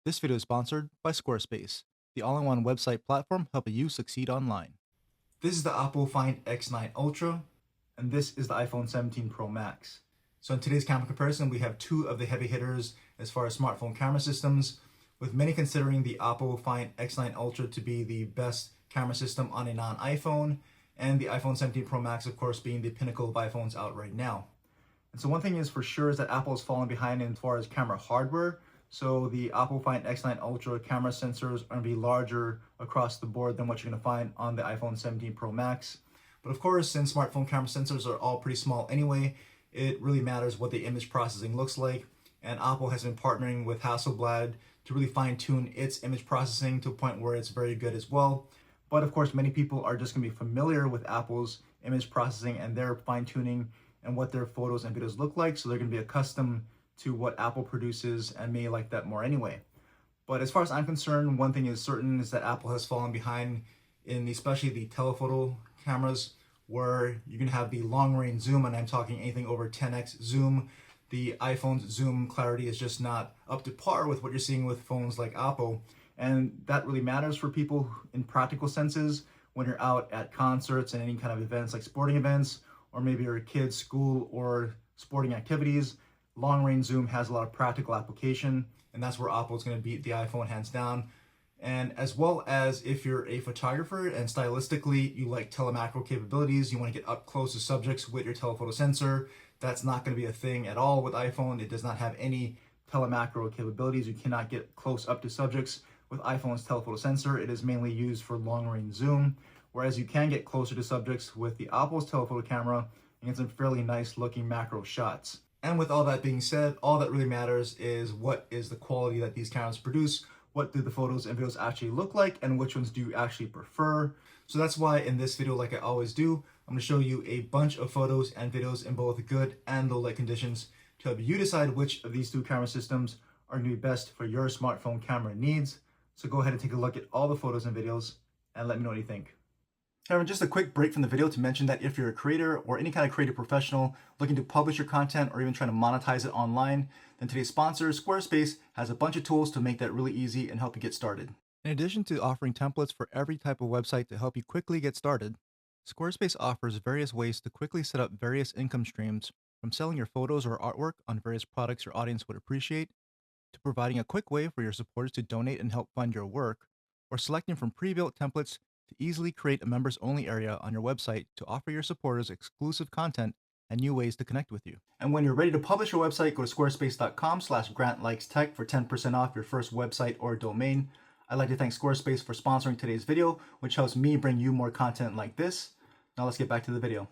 This video is sponsored by Squarespace, the all-in-one website platform helping you succeed online. This is the OPPO Find X9 Ultra, and this is the iPhone 17 Pro Max. So in today's camera comparison, we have two of the heavy hitters as far as smartphone camera systems, with many considering the OPPO Find X9 Ultra to be the best camera system on a non-iPhone, and the iPhone 17 Pro Max, of course, being the pinnacle of iPhones out right now. And so one thing is for sure is that Apple is falling behind as far as camera hardware. So the OPPO Find X9 Ultra camera sensors are going to be larger across the board than what you're going to find on the iPhone 17 Pro Max. But of course, since smartphone camera sensors are all pretty small anyway, it really matters what the image processing looks like. And Apple has been partnering with Hasselblad to really fine-tune its image processing to a point where it's very good as well. But of course, many people are just going to be familiar with Apple's image processing and their fine-tuning and what their photos and videos look like. So they're going to be accustomed to what Apple produces and may like that more anyway. But as far as I'm concerned, one thing is certain is that Apple has fallen behind in especially the telephoto cameras, where you can have the long range zoom, and I'm talking anything over 10x zoom. The iPhone's zoom clarity is just not up to par with what you're seeing with phones like Oppo. And that really matters for people in practical senses when you're out at concerts and any kind of events like sporting events, or maybe your kids' school or sporting activities. Long range zoom has a lot of practical application, and that's where Apple is going to beat the iPhone hands down. And as well as if you're a photographer and stylistically you like telemacro capabilities, you want to get up close to subjects with your telephoto sensor, that's not going to be a thing at all with iPhone. It does not have any telemacro capabilities. You cannot get close up to subjects with iPhone's telephoto sensor. It is mainly used for long range zoom, whereas you can get closer to subjects with the Apple's telephoto camera and get some fairly nice looking macro shots. And with all that being said, all that really matters is what is the quality that these cameras produce, what do the photos and videos actually look like, and which ones do you actually prefer. So that's why in this video, like I always do, I'm going to show you a bunch of photos and videos in both good and low light conditions to help you decide which of these two camera systems are going to be best for your smartphone camera needs. So go ahead and take a look at all the photos and videos and let me know what you think. However, just a quick break from the video to mention that if you're a creator or any kind of creative professional looking to publish your content or even trying to monetize it online, then today's sponsor, Squarespace, has a bunch of tools to make that really easy and help you get started. In addition to offering templates for every type of website to help you quickly get started, Squarespace offers various ways to quickly set up various income streams, from selling your photos or artwork on various products your audience would appreciate, to providing a quick way for your supporters to donate and help fund your work, or selecting from pre-built templates to easily create a members-only area on your website to offer your supporters exclusive content and new ways to connect with you. And when you're ready to publish your website, go to squarespace.com/grantlikestech for 10% off your first website or domain. I'd like to thank Squarespace for sponsoring today's video, which helps me bring you more content like this. Now let's get back to the video.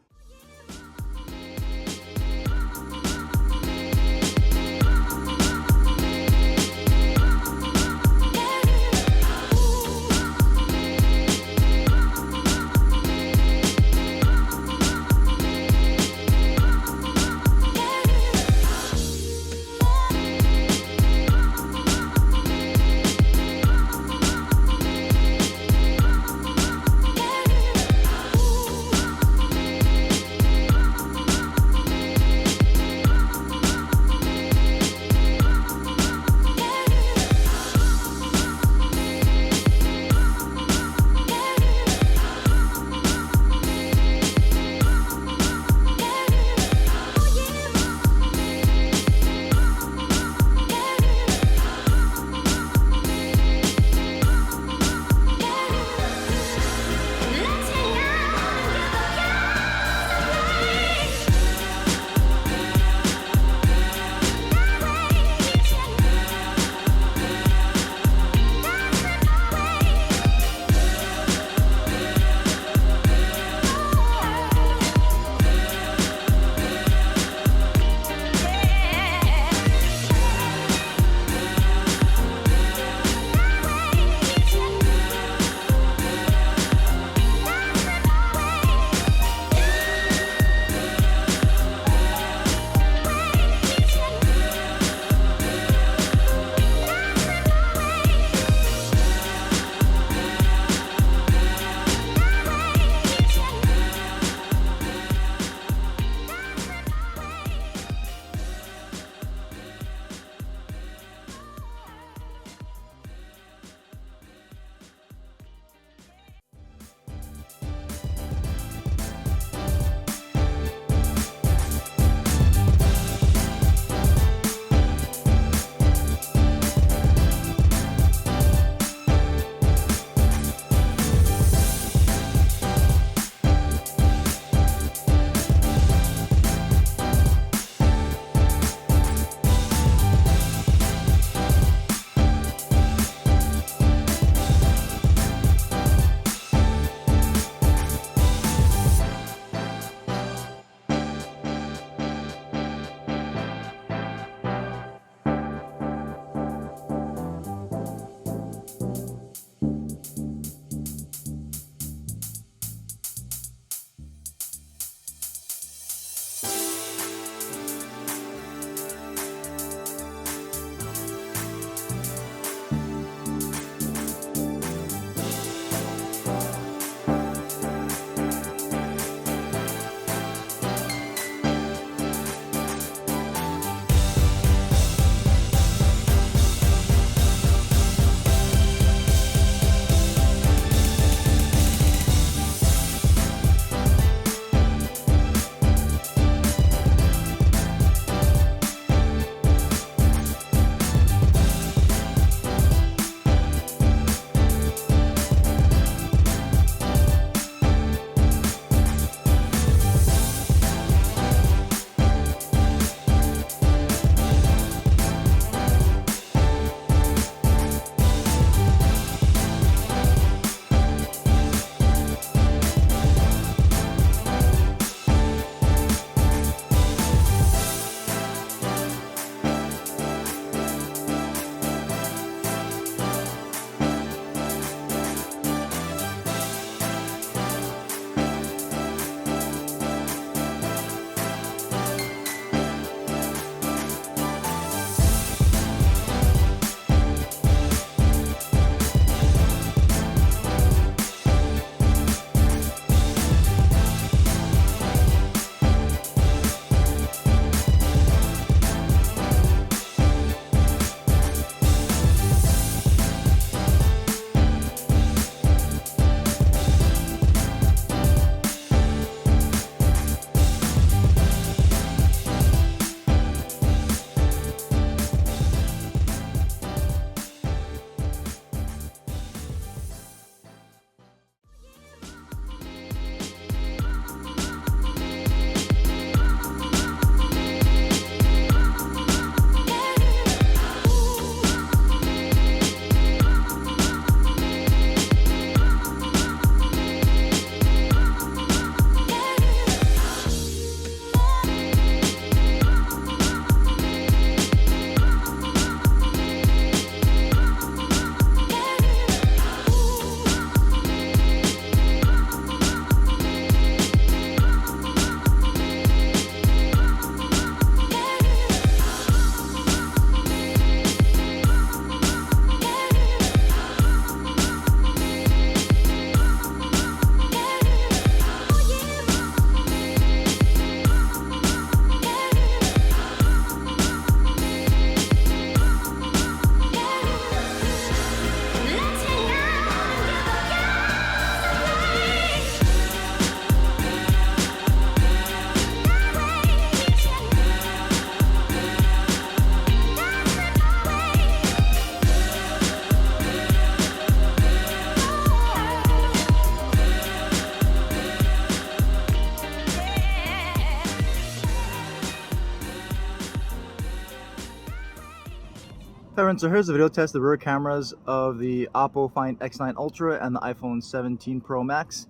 Everyone, so here's the video test of the rear cameras of the OPPO Find X9 Ultra and the iPhone 17 Pro Max.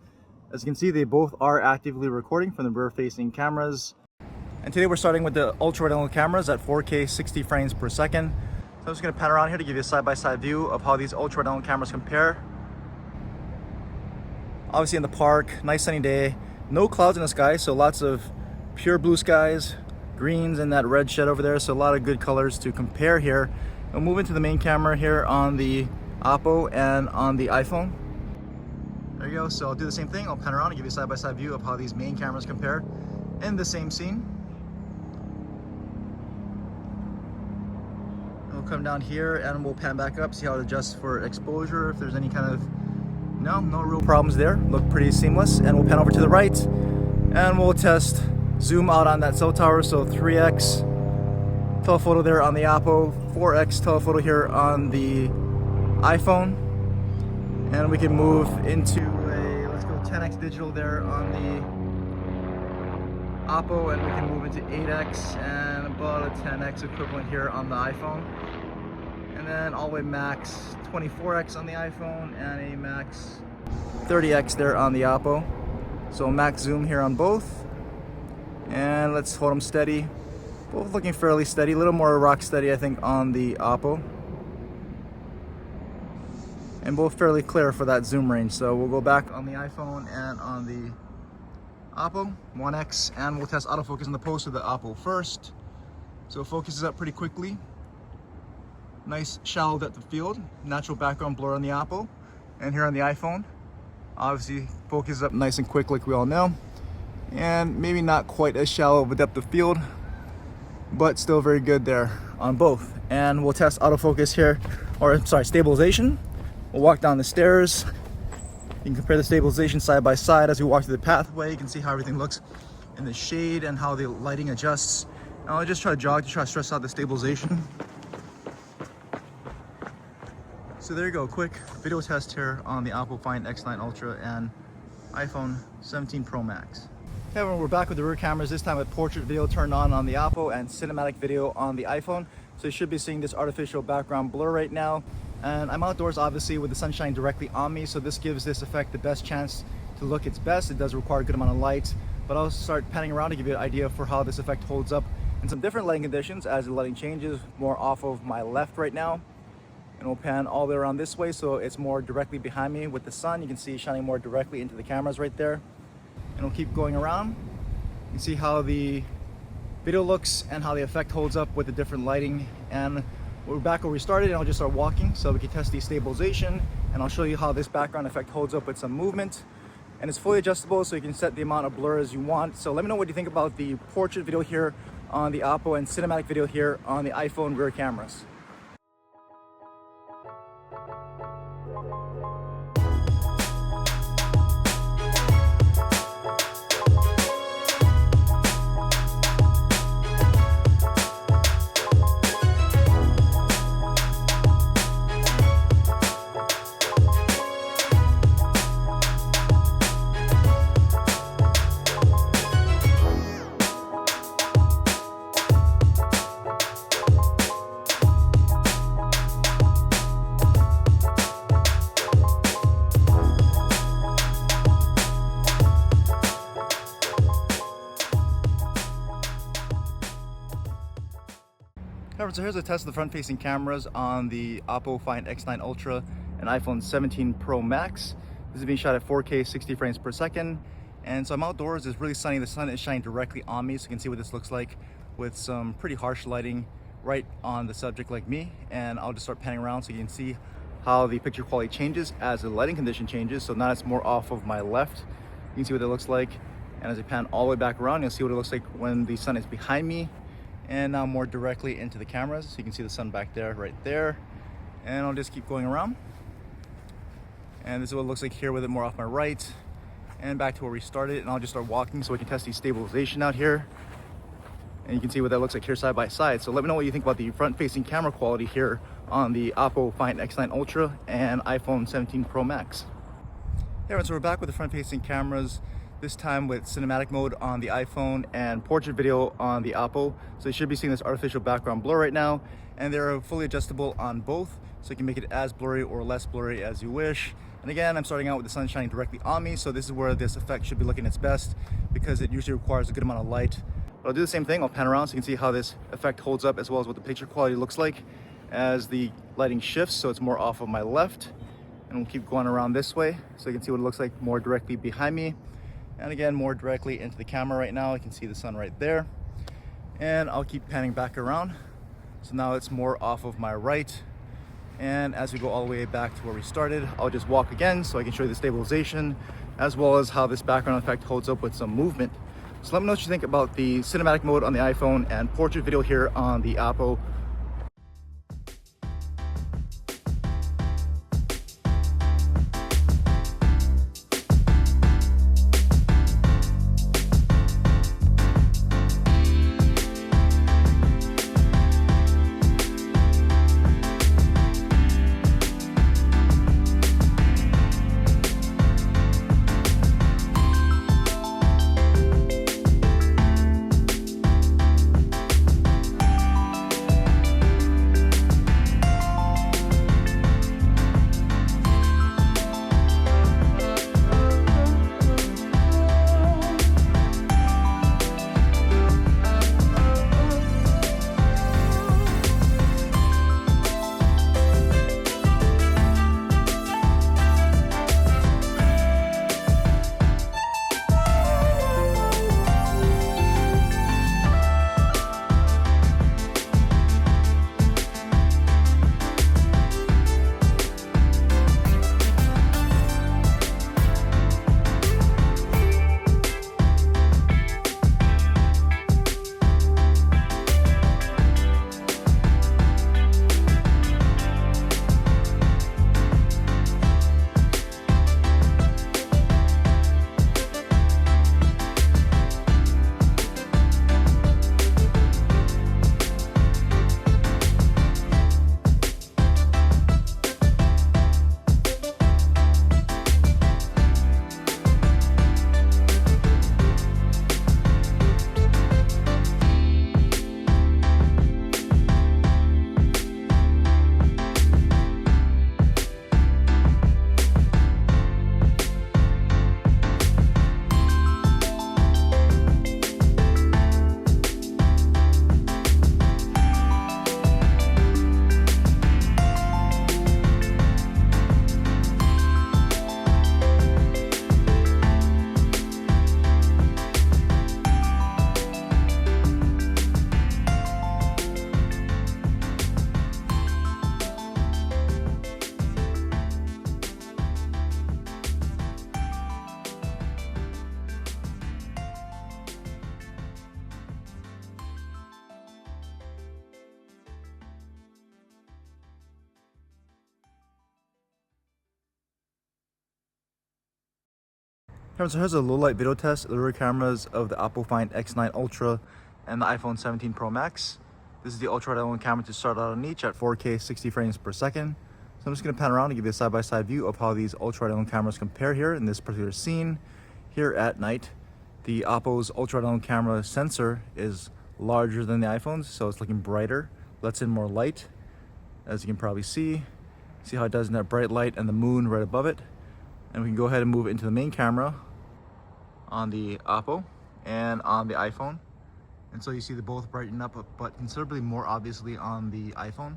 As you can see, they both are actively recording from the rear facing cameras. And today we're starting with the ultra wide angle cameras at 4K 60 frames per second. So I'm just going to pan around here to give you a side-by-side view of how these ultra wide angle cameras compare. Obviously in the park, nice sunny day, no clouds in the sky, so lots of pure blue skies, greens and that red shed over there, so a lot of good colors to compare here. We'll move into the main camera here on the OPPO and on the iPhone. There you go, so I'll do the same thing. I'll pan around and give you a side-by-side view of how these main cameras compare in the same scene. We'll come down here and we'll pan back up, see how it adjusts for exposure, if there's any kind of no real problems there, look pretty seamless. And we'll pan over to the right and we'll test zoom out on that cell tower, so 3x telephoto there on the OPPO, 4x telephoto here on the iPhone, and we can move into a, let's go 10x digital there on the OPPO, and we can move into 8x and about a 10x equivalent here on the iPhone, and then all the way max 24x on the iPhone and a max 30x there on the OPPO. So max zoom here on both, and let's hold them steady. Both looking fairly steady, a little more rock steady I think on the OPPO, and both fairly clear for that zoom range. So we'll go back on the iPhone and on the OPPO 1x, and we'll test autofocus in the post of the OPPO first. So it focuses up pretty quickly, nice shallow depth of field, natural background blur on the OPPO, and here on the iPhone obviously focuses up nice and quick like we all know, and maybe not quite as shallow of a depth of field, but still very good there on both. And we'll test autofocus here, or sorry, stabilization. We'll walk down the stairs. You can compare the stabilization side by side as we walk through the pathway. You can see how everything looks in the shade and how the lighting adjusts. And I'll just try to jog to try to stress out the stabilization. So there you go, quick video test here on the OPPO Find X9 Ultra and iPhone 17 Pro Max. Okay, everyone, we're back with the rear cameras, this time with portrait video turned on the OPPO and cinematic video on the iPhone. So you should be seeing this artificial background blur right now. And I'm outdoors obviously with the sunshine directly on me, so this gives this effect the best chance to look its best. It does require a good amount of light, but I'll start panning around to give you an idea for how this effect holds up in some different lighting conditions as the lighting changes, more off of my left right now. And we'll pan all the way around this way so it's more directly behind me with the sun. You can see it shining more directly into the cameras right there. And we'll keep going around. You can see how the video looks and how the effect holds up with the different lighting. And we're back where we started, and I'll just start walking so we can test the stabilization, and I'll show you how this background effect holds up with some movement. And it's fully adjustable, so you can set the amount of blur as you want. So let me know what you think about the portrait video here on the OPPO and cinematic video here on the iPhone rear cameras. So here's a test of the front-facing cameras on the OPPO Find X9 Ultra and iPhone 17 Pro Max. This is being shot at 4K 60 frames per second. And so I'm outdoors, it's really sunny, the sun is shining directly on me, so you can see what this looks like with some pretty harsh lighting right on the subject like me. And I'll just start panning around so you can see how the picture quality changes as the lighting condition changes. So now it's more off of my left. You can see what it looks like. And as I pan all the way back around, you'll see what it looks like when the sun is behind me. And now more directly into the cameras, so you can see the sun back there, right there. And I'll just keep going around. And this is what it looks like here with it more off my right. And back to where we started, and I'll just start walking so we can test the stabilization out here. And you can see what that looks like here side by side. So let me know what you think about the front-facing camera quality here on the OPPO Find X9 Ultra and iPhone 17 Pro Max. Hey everyone, so we're back with the front-facing cameras. this time with cinematic mode on the iPhone and portrait video on the OPPO. So you should be seeing this artificial background blur right now, and they're fully adjustable on both, so you can make it as blurry or less blurry as you wish. And again, I'm starting out with the sun shining directly on me, so this is where this effect should be looking its best because it usually requires a good amount of light. But I'll do the same thing. I'll pan around so you can see how this effect holds up, as well as what the picture quality looks like as the lighting shifts, so it's more off of my left. And we'll keep going around this way so you can see what it looks like more directly behind me. And again, more directly into the camera right now. You can see the sun right there. And I'll keep panning back around. So now it's more off of my right. And as we go all the way back to where we started, I'll just walk again so I can show you the stabilization, as well as how this background effect holds up with some movement. So let me know what you think about the cinematic mode on the iPhone and portrait video here on the OPPO. So here's a low light video test of the rear cameras of the OPPO Find X9 Ultra and the iPhone 17 Pro Max. This is the ultra wide angle camera to start out on each at 4K 60 frames per second. So I'm just going to pan around and give you a side-by-side view of how these ultra wide angle cameras compare here in this particular scene. Here at night, the OPPO's ultra wide angle camera sensor is larger than the iPhone's, so it's looking brighter, lets in more light, as you can probably see. See how it does in that bright light and the moon right above it. And we can go ahead and move into the main camera on the OPPO and on the iPhone. And so you see they both brighten up, but considerably more obviously on the iPhone.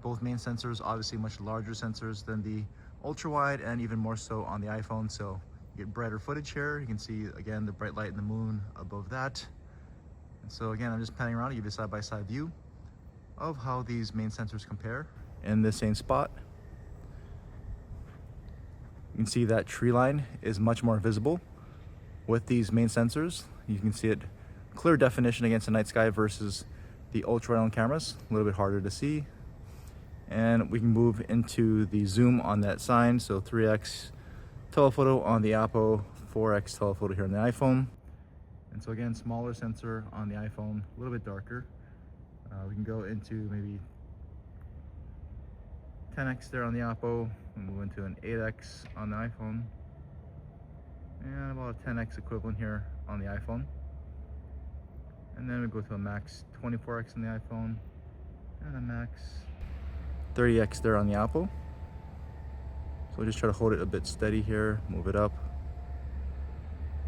Both main sensors, obviously much larger sensors than the ultra wide, and even more so on the iPhone. So you get brighter footage here. You can see again the bright light and the moon above that. And so again, I'm just panning around to give you a side-by-side view of how these main sensors compare in the same spot. You can see that tree line is much more visible with these main sensors. You can see it clear definition against the night sky versus the ultra wide angle cameras, a little bit harder to see. And we can move into the zoom on that sign, so 3x telephoto on the OPPO, 4x telephoto here on the iPhone. And so again, smaller sensor on the iPhone, a little bit darker. We can go into maybe 10x there on the OPPO, and move into an 8x on the iPhone. and about a 10x equivalent here on the iPhone. And then we go to a max 24x on the iPhone and a max 30x there on the Apple. So just try to hold it a bit steady here, move it up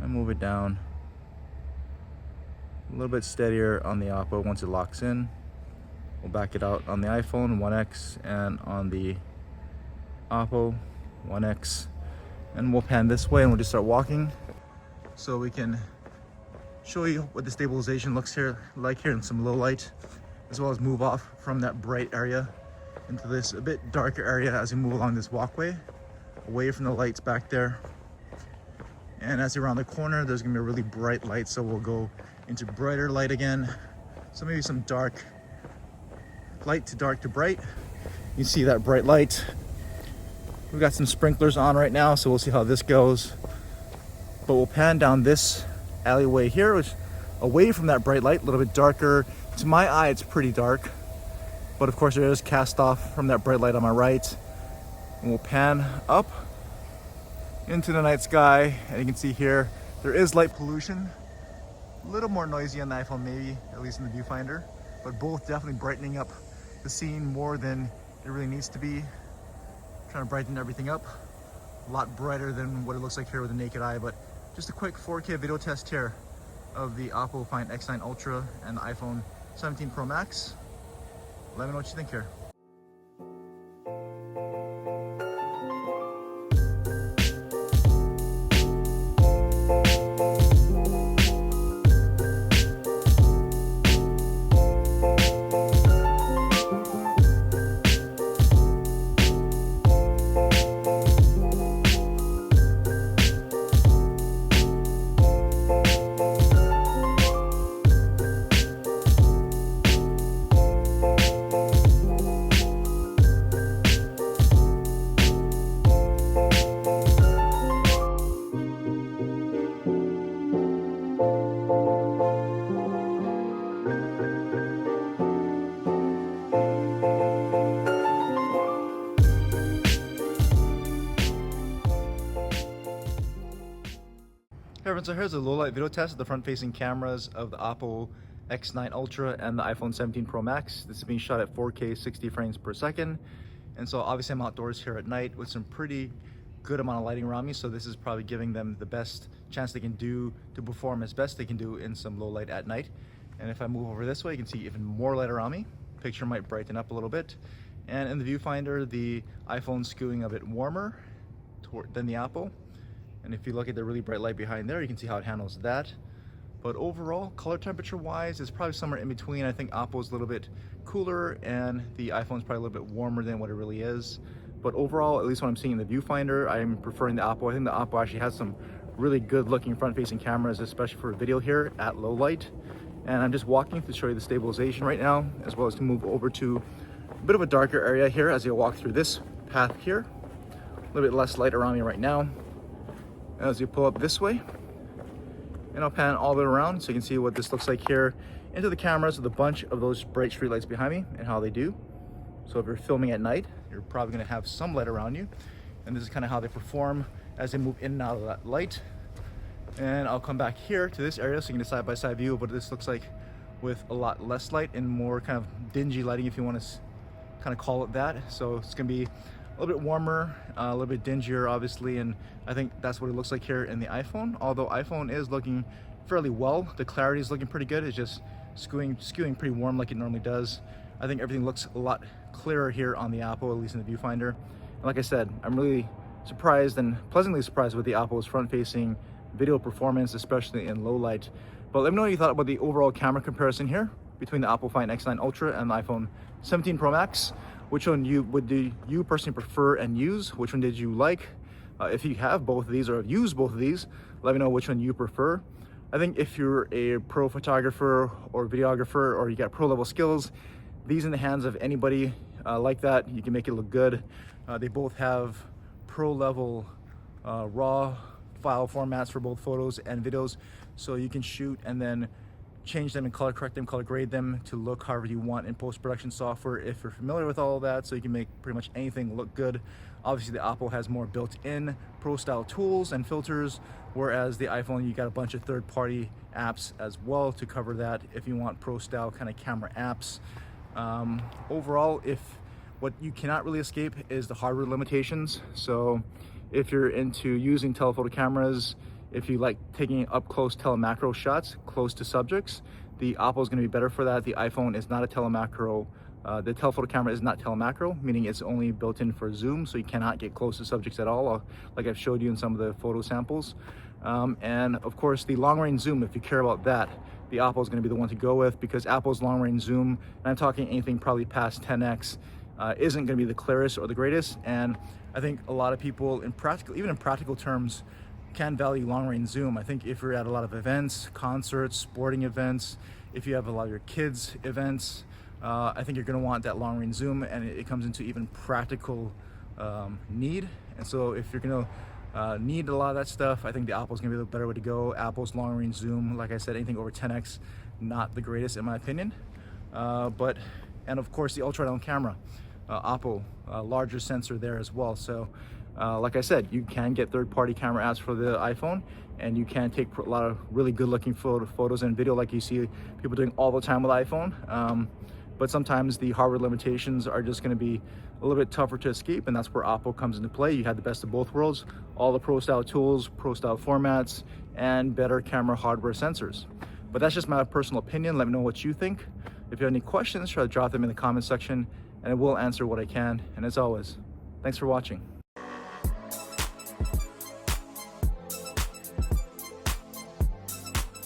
and move it down. A little bit steadier on the OPPO once it locks in. We'll back it out on the iPhone 1x and on the OPPO 1x. And we'll pan this way and we'll just start walking so we can show you what the stabilization looks like here in some low light, as well as move off from that bright area into this a bit darker area as we move along this walkway away from the lights back there. And as you're around the corner, there's gonna be a really bright light, so we'll go into brighter light again. So maybe some dark light to dark to bright. You see that bright light. We've got some sprinklers on right now, so we'll see how this goes. But we'll pan down this alleyway here, which away from that bright light, a little bit darker. To my eye, it's pretty dark, but of course it is cast off from that bright light on my right. And we'll pan up into the night sky, and you can see here, there is light pollution. A little more noisy on the iPhone maybe, at least in the viewfinder, but both definitely brightening up the scene more than it really needs to be. Trying to brighten everything up. A lot brighter than what it looks like here with the naked eye, but just a quick 4K video test here of the OPPO Find X9 Ultra and the iPhone 17 Pro Max. Let me know what you think here. Hey everyone, so here's a low light video test of the front facing cameras of the OPPO X9 Ultra and the iPhone 17 Pro Max. This is being shot at 4K 60 frames per second. And so obviously I'm outdoors here at night with some pretty good amount of lighting around me, so this is probably giving them the best chance they can do to perform as best they can do in some low light at night. And if I move over this way, you can see even more light around me. Picture might brighten up a little bit. And in the viewfinder, the iPhone's skewing a bit warmer than the Apple. And if you look at the really bright light behind there, you can see how it handles that. But overall, color temperature wise, it's probably somewhere in between. I think Oppo's a little bit cooler and the iPhone's probably a little bit warmer than what it really is. But overall, at least what I'm seeing in the viewfinder, I'm preferring the OPPO. I think the OPPO actually has some really good looking front facing cameras, especially for video here at low light. And I'm just walking to show you the stabilization right now, as well as to move over to a bit of a darker area here as you walk through this path here. A little bit less light around me right now. As you pull up this way, and I'll pan all the way around so you can see what this looks like here into the cameras with a bunch of those bright street lights behind me and how they do. So if you're filming at night, you're probably going to have some light around you, and this is kind of how they perform as they move in and out of that light. And I'll come back here to this area so you can get a side-by-side view of what this looks like with a lot less light and more kind of dingy lighting, if you want to kind of call it that. So it's going to be a little bit warmer, a little bit dingier obviously, and I think that's what it looks like here in the iPhone. Although iPhone is looking fairly well, the clarity is looking pretty good. It's just skewing pretty warm like it normally does. I think everything looks a lot clearer here on the Apple, at least in the viewfinder. And like I said, I'm really surprised and pleasantly surprised with the Apple's front-facing video performance, especially in low light. But let me know what you thought about the overall camera comparison here between the OPPO Find X9 Ultra and the iPhone 17 Pro Max. Which one would you personally prefer and use? Which one did you like? If you have both of these or have used both of these, let me know which one you prefer. I think if you're a pro photographer or videographer or you got pro level skills, these in the hands of anybody like that, you can make it look good. They both have pro level raw file formats for both photos and videos, so you can shoot and then change them and color correct them, color grade them to look however you want in post-production software if you're familiar with all of that, so you can make pretty much anything look good. Obviously the OPPO has more built-in pro style tools and filters, whereas the iPhone, you got a bunch of third-party apps as well to cover that if you want pro style kind of camera apps. Overall, what you cannot really escape is the hardware limitations. So if you're into using telephoto cameras, if you like taking up close telemacro shots close to subjects, the OPPO is going to be better for that. The iPhone is not a telemacro. The telephoto camera is not telemacro, meaning it's only built in for zoom, so you cannot get close to subjects at all, like I've showed you in some of the photo samples. And of course, the long range zoom, if you care about that, the OPPO is going to be the one to go with, because Apple's long range zoom, and I'm talking anything probably past 10x, isn't going to be the clearest or the greatest. And I think a lot of people, even in practical terms, can value long range zoom. I think if you're at a lot of events, concerts, sporting events, if you have a lot of your kids' events, I think you're going to want that long range zoom, and it comes into even practical need. And so if you're going to need a lot of that stuff, I think the OPPO is going to be the better way to go. Apple's long range zoom, like I said, anything over 10x, not the greatest in my opinion. And of course the ultra wide camera, OPPO, larger sensor there as well. So like I said, you can get third-party camera apps for the iPhone, and you can take a lot of really good-looking photos and video like you see people doing all the time with iPhone. But sometimes the hardware limitations are just going to be a little bit tougher to escape, and that's where OPPO comes into play. You had the best of both worlds, all the pro-style tools, pro-style formats, and better camera hardware sensors. But that's just my personal opinion. Let me know what you think. If you have any questions, try to drop them in the comment section, and I will answer what I can. And as always, thanks for watching.